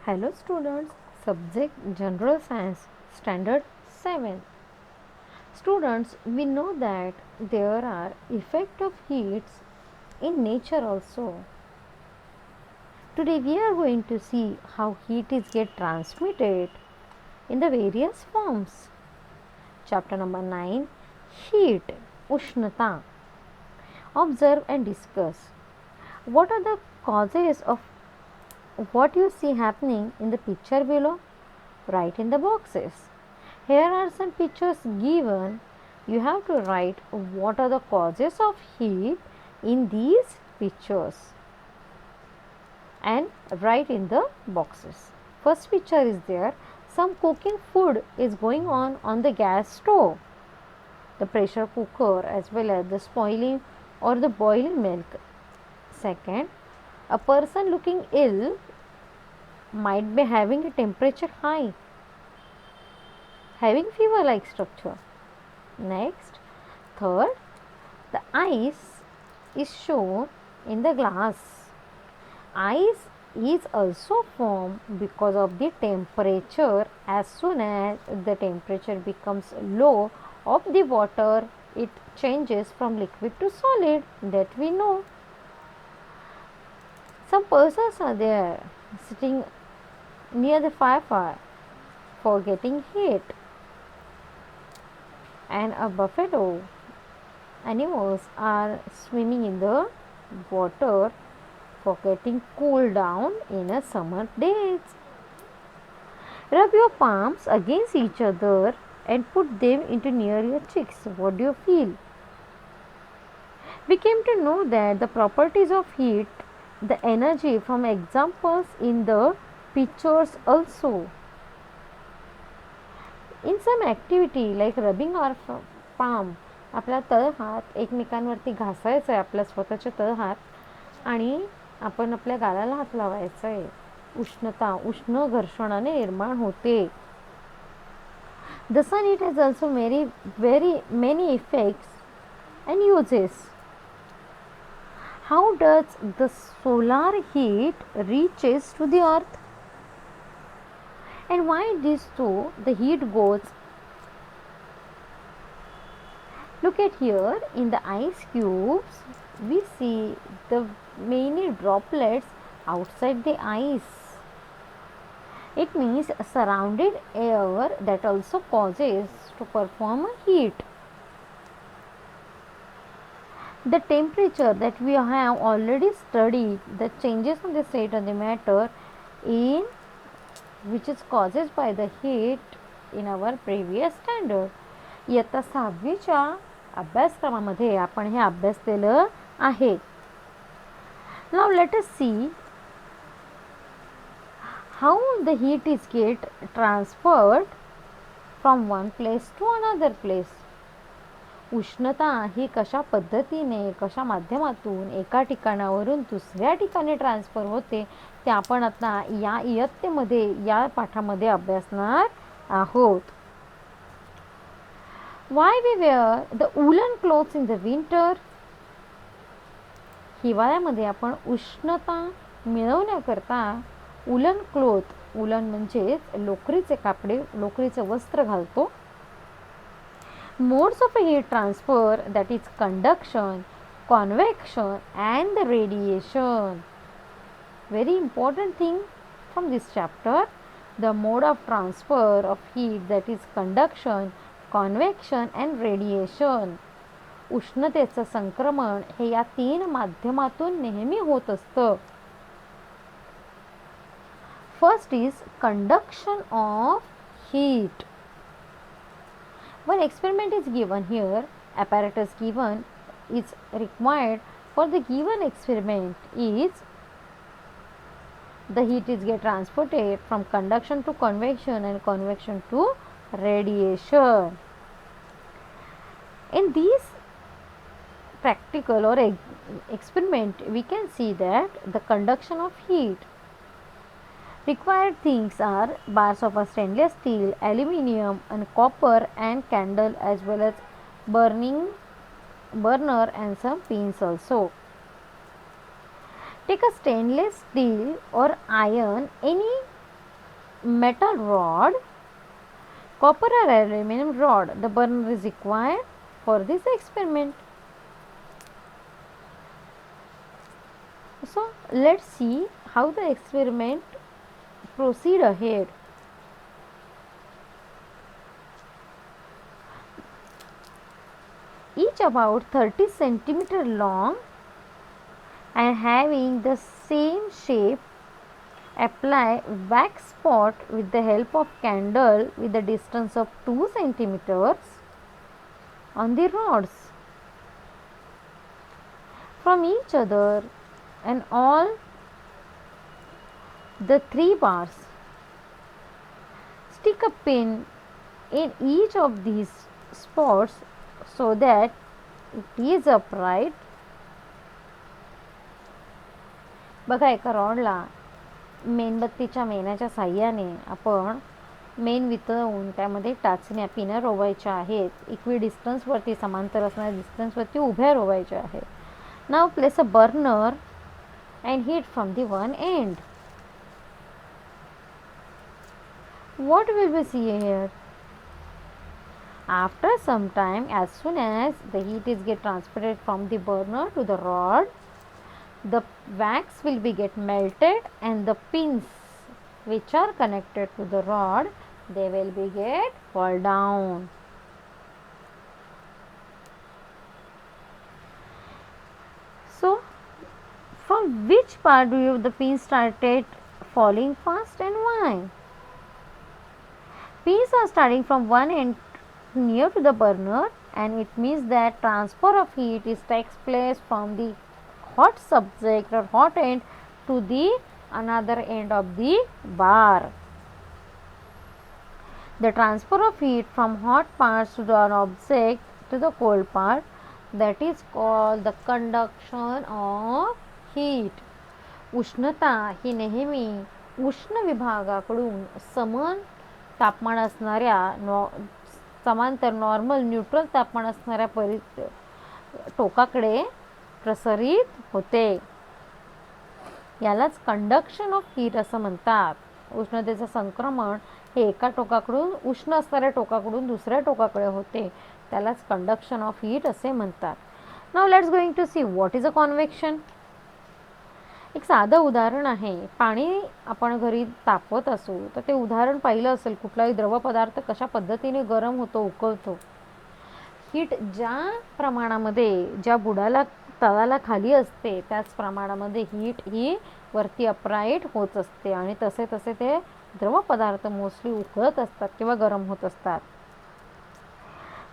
Hello students, subject General Science, Standard 7. Students, we know that there are effect of heats in nature also. Today we are going to see how heat is get transmitted in the various forms. Chapter number 9, Heat, Ushnata. Observe and discuss. What are the causes of what you see happening in the picture below? Write in the boxes. Here are some pictures given. You have to write what are the causes of heat in these pictures and write in the boxes. First picture is there. Some cooking food is going on the gas stove, the pressure cooker, as well as the spoiling or the boiling milk. Second, a person looking ill might be having a temperature high, having fever like structure. Next, third, the ice is shown in the glass. Ice is also formed because of the temperature. As soon as the temperature becomes low of the water, it changes from liquid to solid, that we know. Some persons are there sitting near the fire for getting heat, and a buffalo animals are swimming in the water for getting cool down in a summer days. Rub your palms against each other and put them into near your cheeks. What do you feel? We came to know that the properties of heat, the energy from examples in the pictures also. In some activity like rubbing our palm, आपला तळ हात एकमेकांवरती घासायचा आहे, आपल्या स्वतःचे तळ हात, आणि आपण आपल्या गालाला हात लावायचा आहे. उष्णता, उष्ण घर्षणाने निर्माण होते. The sun, it has also very many effects and uses. How does the solar heat reaches to the earth? And why this too, the heat goes? Look at here in the ice cubes, we see the many droplets outside the ice. It means surrounded air that also causes to perform a heat. The temperature that we have already studied, the changes in the state of the matter in which is causes by the heat in our previous standard. इयत्ता 6वीच्या अभ्यासक्रमामध्ये आपण हे अभ्यासलेलं आहे. Now let us see how the heat is get transferred from one place to another place. उष्णता ही कशा पद्धतीने, कशा माध्यमातून एका ठिकाणावरून दुसऱ्या ठिकाणी ट्रान्सफर होते ते आपण आता या इयत्तेमध्ये, या पाठामध्ये अभ्यासणार आहोत. Why we wear the woolen clothes in the winter? हिवाळ्यामध्ये आपण उष्णता मिळवण्याकरता वूलन क्लॉथ, वूलन म्हणजे लोकरीचे कापडे, लोकरीचे वस्त्र घालतो. Modes of a heat transfer, that is conduction, convection and the radiation. Very important thing from this chapter, the mode of transfer of heat, that is conduction, convection and radiation. उष्णतेचं संक्रमण हे या 3 माध्यमातून नेहमी होत असतं. First is conduction of heat. One experiment is given here, apparatus given is required for the given experiment is the heat is get transported from conduction to convection and convection to radiation. In this practical or experiment, we can see that the conduction of heat required things are bars of a stainless steel, aluminium and copper and candle, as well as burner and some pins also. Take a stainless steel or iron, any metal rod, copper or aluminum rod. The burner is required for this experiment. So let's see how the experiment proceed ahead. Each about 30 centimeter long and having the same shape, apply wax spot with the help of candle with a distance of 2 centimeters on the rods from each other and all the 3 bars. Stick a pin in each of these spots so that it is upright. बघा, एका रॉडला मेणबत्तीच्या मेणाच्या साह्याने आपण मेण वितळवून त्यामध्ये टाचण्या पिनं रोवायच्या आहेत. Equi डिस्टन्सवरती, समांतर असणाऱ्या डिस्टन्सवरती उभ्या रोवायच्या आहेत. Now place a burner and heat from the one end. What will we see here? After some time, as soon as the heat is get transferred from the burner to the rod, the wax will be get melted and the pins which are connected to the rod, they will be get fall down. So from which part do the pins started falling fast and why? Pins are starting from one end near to the burner, and it means that transfer of heat takes place from the hot subject or hot end to the another end of the bar. The transfer of heat from hot parts to the object to the cold part, that is called the conduction of heat. उष्णता ही नेहमी उष्ण विभागाकडून समान तापमान असणाऱ्या समांतर normal neutral तापमान असणाऱ्या टोकाकडे प्रसारित होते. यालाच कंडक्शन ऑफ हीट असं म्हणतात. उष्णतेचं संक्रमण हे एका टोकाकडून उष्ण असणाऱ्या टोकाकडून दुसऱ्या टोकाकडे होते. त्यालाच कंडक्शन ऑफ हीट असे म्हणतात. Now let's going to see what is a convection. एक साधं उदाहरण आहे. पाणी आपण घरी तापवत असू तर ते उदाहरण पाहिलं असेल. कुठलाही द्रव पदार्थ कशा पद्धतीने गरम होतो, उकळतो. हीट ज्या प्रमाणामध्ये ज्या बुडाला तळाला खाली असते त्याच प्रमाणामध्ये हीट ही वरती अपराईट होत असते आणि तसे तसे ते द्रव पदार्थ मोस्टली उकळत असतात किंवा गरम होत असतात.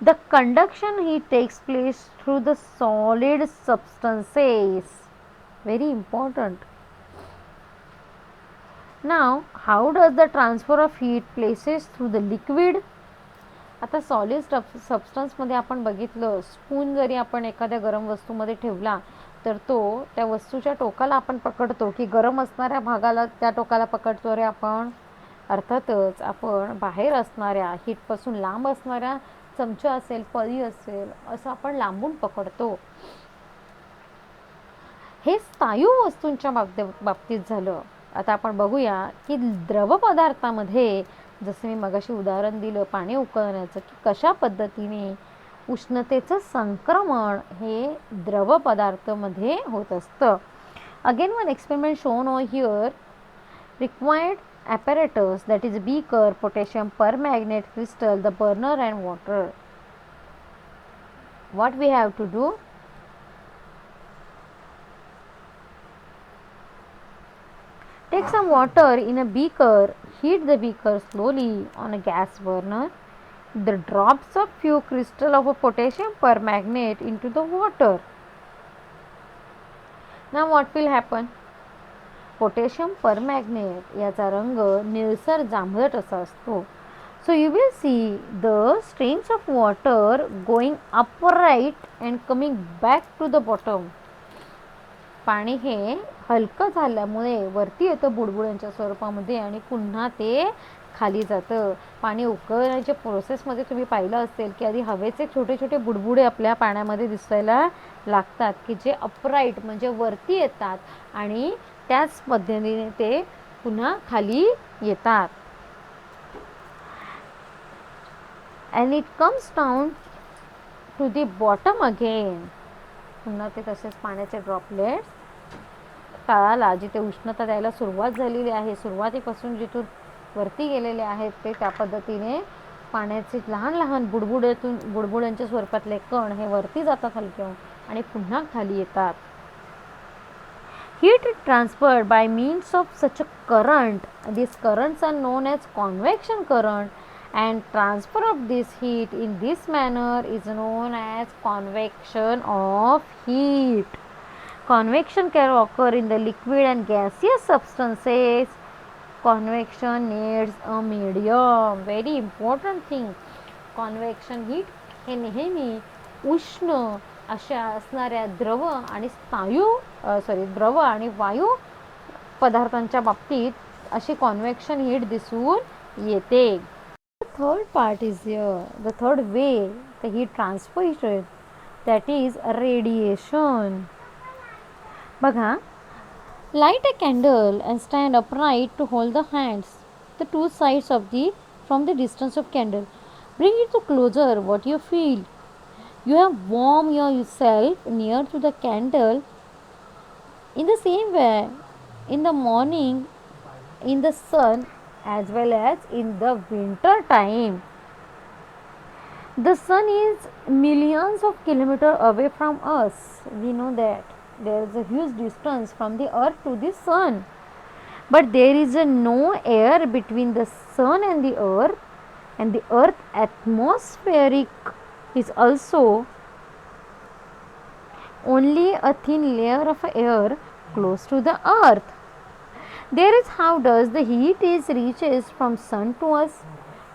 The conduction heat takes place through the solid substances. Very important. Now, how does the transfer of heat places through the liquid? आता सॉलिड सबस्टन्समध्ये आपण बघितलं, स्पून जरी आपण एखाद्या गरम वस्तूमध्ये ठेवला तर तो त्या वस्तूच्या टोकाला आपण पकडतो की गरम असणाऱ्या भागाला त्या टोकाला पकडतो रे आपण. अर्थातच आपण बाहेर असणाऱ्या हीटपासून लांब असणाऱ्या चमचा असेल, पळी असेल असं आपण लांबून पकडतो. हे स्थायू वस्तूंच्या बाबतीत झालं. आता आपण बघूया की द्रव पदार्थामध्ये जसं मी मगाशी उदाहरण दिलं पाणी उकळण्याचं, की कशा पद्धतीने उष्णतेचं संक्रमण हे द्रव पदार्थामध्ये होत असतं. Again one experiment shown on here. Required apparatus, that is beaker, potassium permanganate crystal, the burner and water. What we have to do? Take some water in a beaker, heat the beaker slowly on a gas burner. The drops of few crystal of a potassium permanganate into the water. Now what will happen? Potassium permanganate याचा रंग निळसर जांभळट असा असतो. So you will see the streams of water going upright and coming back to the bottom. पाणी हे हलकं झाल्यामुळे वरती येतं बुडबुड्यांच्या स्वरूपामध्ये आणि पुन्हा ते खाली जातं. पाणी उकळण्याच्या प्रोसेसमध्ये तुम्ही पाहिलं असेल की आधी हवेचे छोटे छोटे बुडबुडे आपल्या पाण्यामध्ये दिसायला लागतात की जे अपराईट म्हणजे वरती येतात आणि त्याच पद्धतीने ते पुन्हा खाली येतात. and it comes down to the bottom again. पुन्हा ते तसेच पाण्याचे ड्रॉपलेट्स तळाला जिथे उष्णता द्यायला सुरुवात झालेली आहे, सुरुवातीपासून जिथून वरती गेलेले आहेत ते त्या पद्धतीने पाण्याचे लहान लहान बुडबुड्यांच्या स्वरूपातले कण हे वरती जातात हलक्या आणि पुन्हा खाली येतात. Heat is transferred by means of such a current. These currents are known as convection current, and transfer of this heat in this manner is known as convection of heat. Convection can occur in the liquid and gaseous substances. Convection needs a medium. Very important thing. Convection heat हे नेहमी उष्ण अशा असणाऱ्या द्रव आणि वायू पदार्थांच्या बाबतीत अशी कॉन्वेक्शन हीट दिसून येते. Third part is the third way the heat transfer is that is radiation. बघा, light a candle and stand upright to hold the hands, the two sides of from the distance of candle. Bring it to closer. What you feel? You have warmed yourself near to the candle. In the same way, in the morning, in the sun, as well as in the winter time, the sun is millions of kilometers away from us. We know that there is a huge distance from the earth to the sun, but there is no air between the sun and the earth, and the earth atmospheric is also only a thin layer of air close to the earth. There is how does the heat is reaches from sun to us.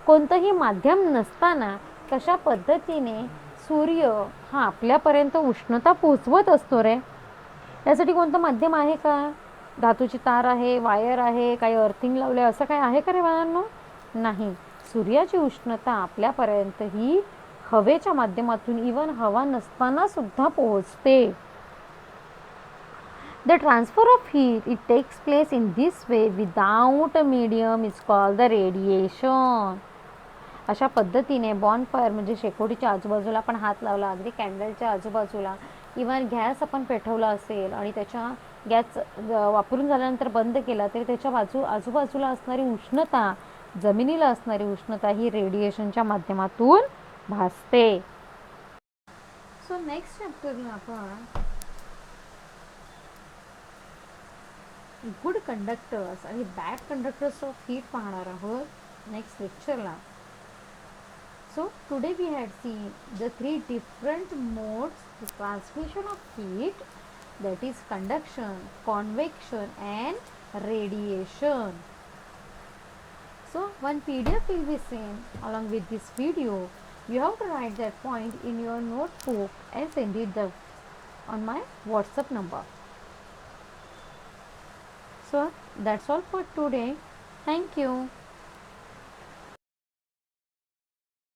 कोणतंही माध्यम नसताना कशा पद्धतीने सूर्य हा आपल्यापर्यंत उष्णता पोहोचवत असतो रे. यासाठी कोणतं माध्यम आहे का? धातूची तार आहे, वायर आहे, काही अर्थिंग लावले असं काय आहे का रे बाळांनो? नाही. सूर्याची उष्णता आपल्यापर्यंत ही हवेच्या माध्यमातून इवन हवा नसताना सुद्धा पोहोचते. The transfer of heat it takes place in this way without a medium is called the radiation. अशा पद्धतीने बॉनफायर म्हणजे शेकोटीच्या आजूबाजूला आपण हात लावला, अगदी कॅन्डलच्या आजूबाजूला, इवन गॅस आपण पेटवला असेल आणि त्याच्या गॅस वापरून झाल्यानंतर बंद केला तरी त्याच्या आजूबाजूला असणारी उष्णता, जमिनीला असणारी उष्णता ही रेडिएशनच्या माध्यमातून भासते. सो नेक्स्ट चॅप्टरला आपण गुड कंडक्टर्स आणि बॅड कंडक्टर्स ऑफ हीट पाहणार आहोत next लेक्चरला. So today we had seen the three different modes of transmission of heat, that is conduction, convection and radiation. So one PDF will be sent along with this video. You have to write that point in your notebook and send it on my WhatsApp number. So that's all for today. Thank you.